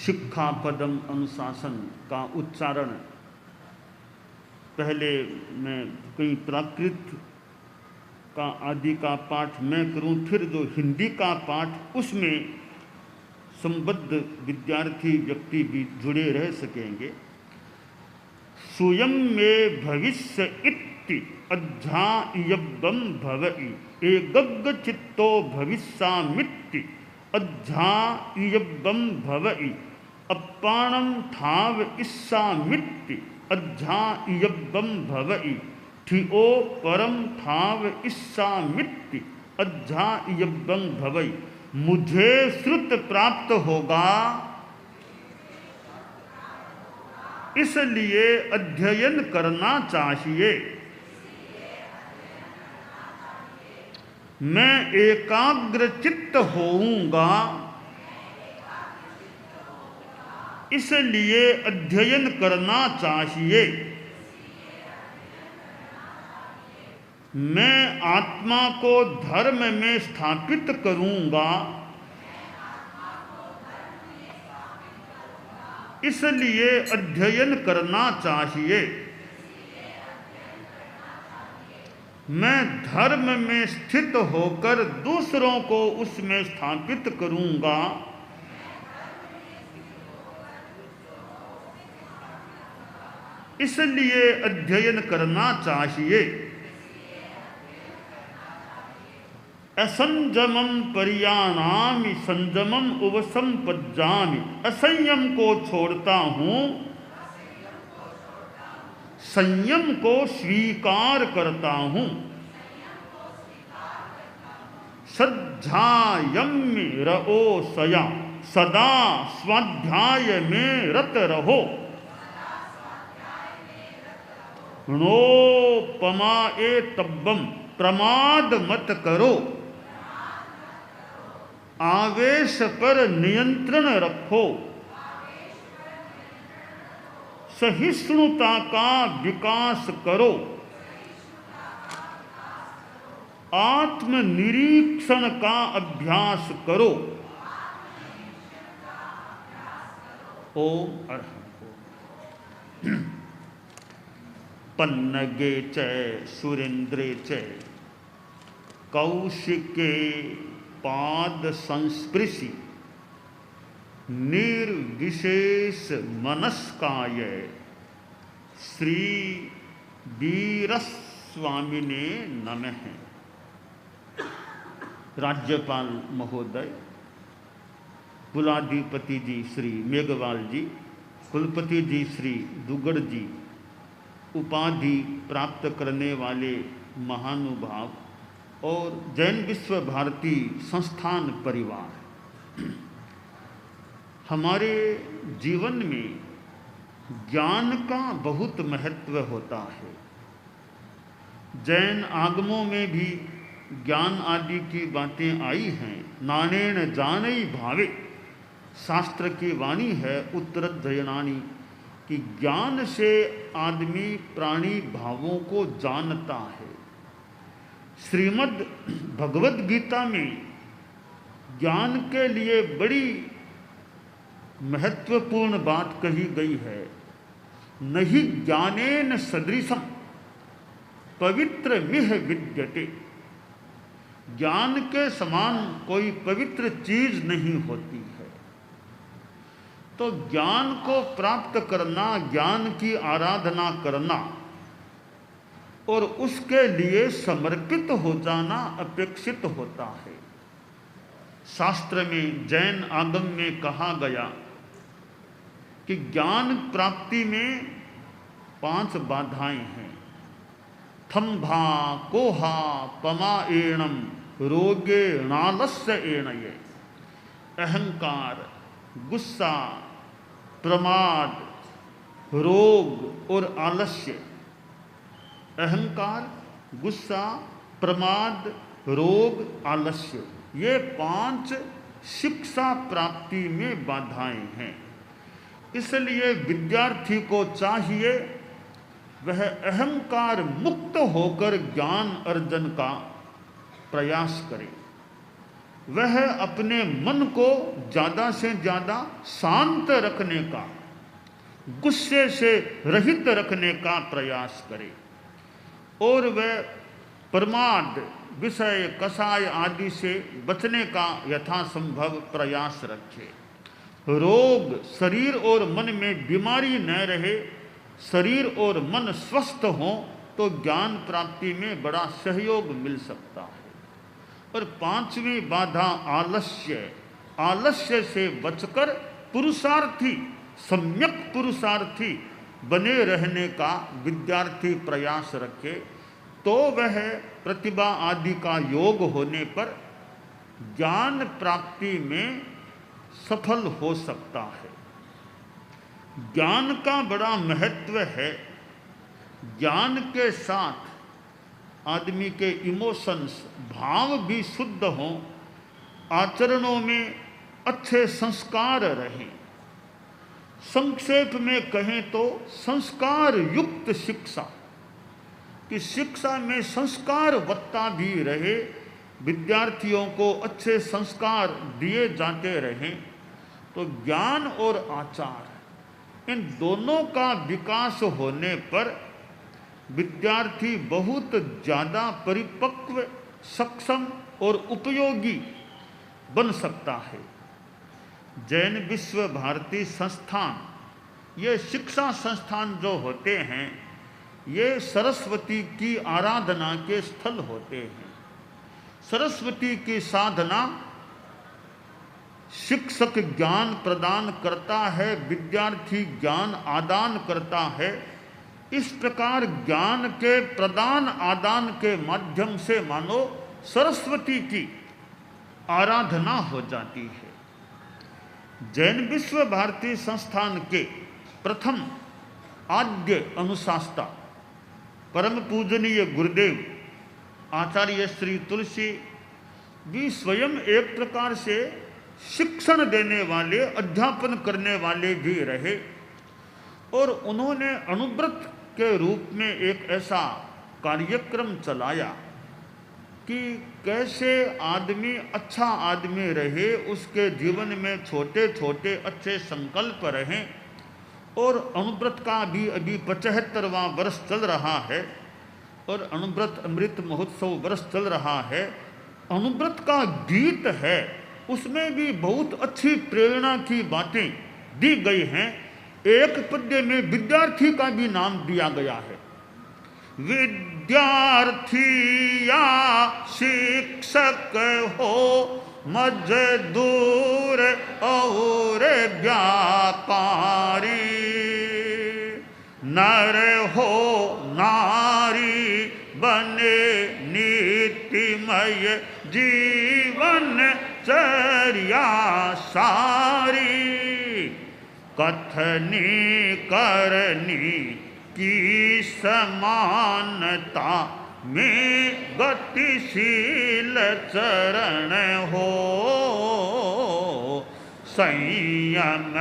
शिक्षापदम अनुशासन का उच्चारण पहले मैं कहीं प्राकृत का आदि का पाठ मैं करूं, फिर जो हिंदी का पाठ उसमें संबद्ध विद्यार्थी व्यक्ति भी जुड़े रह सकेंगे। स्वयं में भविष्य इति अध्यायब्बम भवई एकग्ग चित्तो भविष्यामिति अध्यायब्बम भवई अपाणम ठाव इस्सामिति अध्यायब्बम भवई ठिओ परम ठाव इस्सामिति अध्यायब्बम भवई। मुझे श्रुत प्राप्त होगा, इसलिए अध्ययन करना चाहिए। मैं एकाग्र चित्त होऊंगा, इसलिए अध्ययन करना चाहिए। मैं आत्मा को धर्म में स्थापित करूंगा, इसलिए अध्ययन करना चाहिए। मैं धर्म में स्थित होकर दूसरों को उसमें स्थापित करूंगा, इसलिए अध्ययन करना चाहिए। असंजमम परियाणामि संजमम उपसंपज्जामि। असंयम को छोड़ता हूं, संयम को स्वीकार करता हूं। सध्यायम्य रहो सया, सदा स्वाध्याय में रत रहो। णोपमा एतब्बम, प्रमाद मत करो। आवेश पर नियंत्रण रखो। सहिष्णुता का विकास करो। आत्मनिरीक्षण का अभ्यास करो। ओम अर्हं। पन्नगे च सुरेंद्रे च कौशिके पाद संस्पृशि निर्विशेष मनस्काय श्री वीरस्वामिने नमः। राज्यपाल महोदय, कुलाधिपति जी श्री मेघवाल जी, कुलपति जी श्री दुगड़ जी, उपाधि प्राप्त करने वाले महानुभाव और जैन विश्व भारती संस्थान परिवार, हमारे जीवन में ज्ञान का बहुत महत्व होता है। जैन आगमों में भी ज्ञान आदि की बातें आई हैं। नानेन जानई भावे, शास्त्र की वाणी है उत्तरध्ययनानी, कि ज्ञान से आदमी प्राणी भावों को जानता है। श्रीमद् भगवद गीता में ज्ञान के लिए बड़ी महत्वपूर्ण बात कही गई है। नहीं ज्ञानेन सदृशम पवित्र मिह विद्यते। ज्ञान के समान कोई पवित्र चीज नहीं होती है। तो ज्ञान को प्राप्त करना, ज्ञान की आराधना करना और उसके लिए समर्पित हो जाना अपेक्षित होता है। शास्त्र में, जैन आगम में कहा गया कि ज्ञान प्राप्ति में 5 बाधाएं हैं। थम्भा कोहा पमा एणम रोगे नालस्य एणये। अहंकार, गुस्सा, प्रमाद, रोग और आलस्य। अहंकार, गुस्सा, प्रमाद, रोग, आलस्य, ये 5 शिक्षा प्राप्ति में बाधाएं हैं। इसलिए विद्यार्थी को चाहिए वह अहंकार मुक्त होकर ज्ञान अर्जन का प्रयास करे। वह अपने मन को ज़्यादा से ज़्यादा शांत रखने का, गुस्से से रहित रखने का प्रयास करे और वह प्रमाद, विषय, कषाय आदि से बचने का यथासंभव प्रयास रखे। रोग शरीर और मन में बीमारी न रहे, शरीर और मन स्वस्थ हो तो ज्ञान प्राप्ति में बड़ा सहयोग मिल सकता है। और पांचवी बाधा आलस्य, आलस्य से बचकर पुरुषार्थी, सम्यक पुरुषार्थी बने रहने का विद्यार्थी प्रयास रखे तो वह प्रतिभा आदि का योग होने पर ज्ञान प्राप्ति में सफल हो सकता है। ज्ञान का बड़ा महत्व है। ज्ञान के साथ आदमी के इमोशंस, भाव भी शुद्ध हों, आचरणों में अच्छे संस्कार रहें। संक्षेप में कहें तो संस्कार युक्त शिक्षा, कि शिक्षा में संस्कारवत्ता भी रहे, विद्यार्थियों को अच्छे संस्कार दिए जाते रहें, तो ज्ञान और आचार इन दोनों का विकास होने पर विद्यार्थी बहुत ज़्यादा परिपक्व, सक्षम और उपयोगी बन सकता है। जैन विश्व भारती संस्थान, ये शिक्षा संस्थान जो होते हैं, ये सरस्वती की आराधना के स्थल होते हैं। सरस्वती की साधना, शिक्षक ज्ञान प्रदान करता है, विद्यार्थी ज्ञान आदान करता है। इस प्रकार ज्ञान के प्रदान आदान के माध्यम से मानो सरस्वती की आराधना हो जाती है। जैन विश्व भारती संस्थान के प्रथम आद्य अनुशास्ता परम पूजनीय गुरुदेव आचार्य श्री तुलसी भी स्वयं एक प्रकार से शिक्षण देने वाले, अध्यापन करने वाले भी रहे और उन्होंने अनुव्रत के रूप में एक ऐसा कार्यक्रम चलाया कि कैसे आदमी अच्छा आदमी रहे, उसके जीवन में छोटे छोटे अच्छे संकल्प रहें। और अनुव्रत का भी अभी 75वां वर्ष चल रहा है और अनुव्रत अमृत महोत्सव वर्ष चल रहा है। अनुव्रत का गीत है, उसमें भी बहुत अच्छी प्रेरणा की बातें दी गई हैं। एक पद्य में विद्यार्थी का भी नाम दिया गया है। विद्यार्थी या शिक्षक हो, मजदूर और व्यापारी, नर हो नारी बने नीतिमय जीवन चर्या सारी, कथनी करनी की समानता में गतिशील चरण हो, संयममय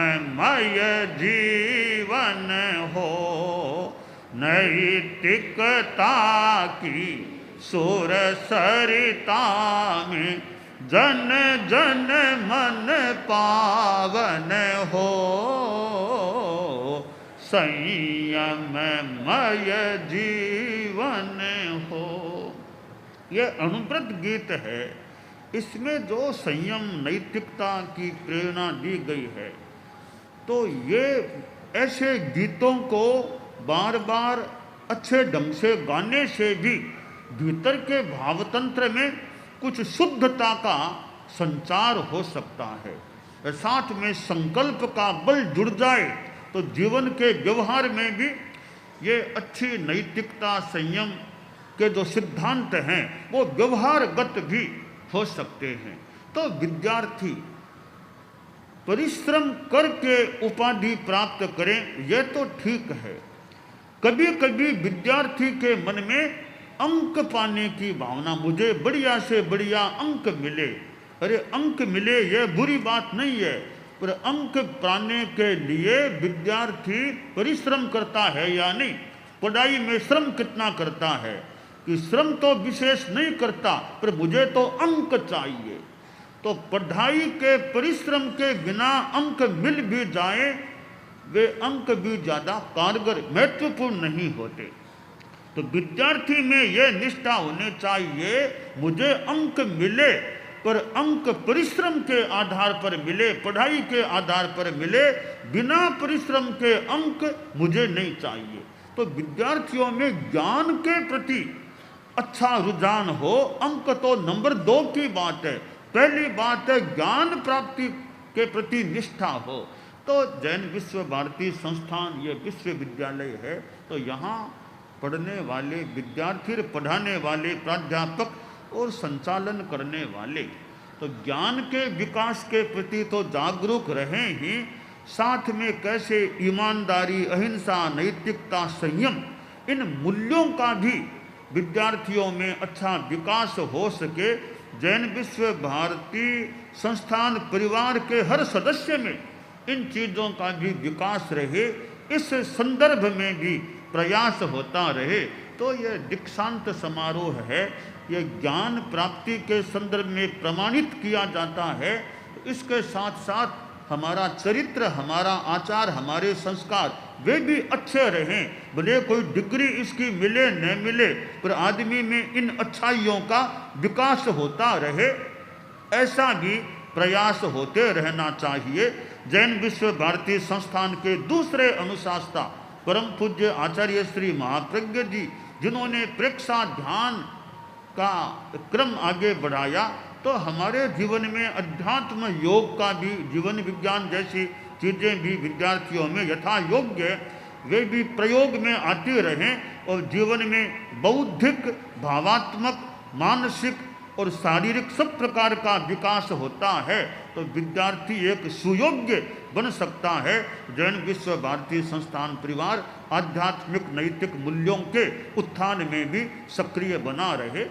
जीवन हो, नैतिकता की सुर सरिता में जन जन मन पावन हो, संयममय जीवन हो। ये अनुव्रत गीत है। इसमें जो संयम, नैतिकता की प्रेरणा दी गई है, तो ये ऐसे गीतों को बार बार अच्छे ढंग से गाने से भी भीतर के भावतंत्र में कुछ शुद्धता का संचार हो सकता है। साथ में संकल्प का बल जुड़ जाए तो जीवन के व्यवहार में भी ये अच्छी नैतिकता, संयम के जो सिद्धांत हैं वो व्यवहारगत भी हो सकते हैं। तो विद्यार्थी परिश्रम करके उपाधि प्राप्त करें, यह तो ठीक है। कभी कभी विद्यार्थी के मन में अंक पाने की भावना, मुझे बढ़िया से बढ़िया अंक मिले, अरे अंक मिले यह बुरी बात नहीं है, पर अंक पाने के लिए विद्यार्थी परिश्रम करता है या नहीं, पढ़ाई में श्रम कितना करता है, कि श्रम तो विशेष नहीं करता पर मुझे तो अंक चाहिए। तो पढ़ाई के परिश्रम के बिना अंक मिल भी जाए, वे अंक भी ज़्यादा कारगर महत्वपूर्ण नहीं होते। तो विद्यार्थी में यह निष्ठा होनी चाहिए, मुझे अंक मिले पर अंक परिश्रम के आधार पर मिले, पढ़ाई के आधार पर मिले, बिना परिश्रम के अंक मुझे नहीं चाहिए। तो विद्यार्थियों में ज्ञान के प्रति अच्छा रुझान हो। अंक तो नंबर 2 की बात है, पहली बात है ज्ञान प्राप्ति के प्रति निष्ठा हो। तो जैन विश्व भारती संस्थान ये विश्वविद्यालय है, तो यहाँ पढ़ने वाले विद्यार्थी, पढ़ाने वाले प्राध्यापक और संचालन करने वाले तो ज्ञान के विकास के प्रति तो जागरूक रहें ही, साथ में कैसे ईमानदारी, अहिंसा, नैतिकता, संयम, इन मूल्यों का भी विद्यार्थियों में अच्छा विकास हो सके। जैन विश्व भारती संस्थान परिवार के हर सदस्य में इन चीज़ों का भी विकास रहे, इस संदर्भ में भी प्रयास होता रहे। तो यह दीक्षांत समारोह है, ये ज्ञान प्राप्ति के संदर्भ में प्रमाणित किया जाता है। तो इसके साथ साथ हमारा चरित्र, हमारा आचार, हमारे संस्कार वे भी अच्छे रहें। भले कोई डिग्री इसकी मिले न मिले, पर आदमी में इन अच्छाइयों का विकास होता रहे, ऐसा भी प्रयास होते रहना चाहिए। जैन विश्व भारती संस्थान के दूसरे अनुशास्ता परम पूज्य आचार्य श्री महाप्रज्ञ जी, जिन्होंने प्रेक्षा ध्यान का क्रम आगे बढ़ाया, तो हमारे जीवन में अध्यात्म योग का भी, जीवन विज्ञान जैसी चीज़ें भी विद्यार्थियों में यथा योग्य वे भी प्रयोग में आते रहें और जीवन में बौद्धिक, भावात्मक, मानसिक और शारीरिक सब प्रकार का विकास होता है। तो विद्यार्थी एक सुयोग्य बन सकता है। जैन विश्व भारती संस्थान परिवार आध्यात्मिक नैतिक मूल्यों के उत्थान में भी सक्रिय बना रहे।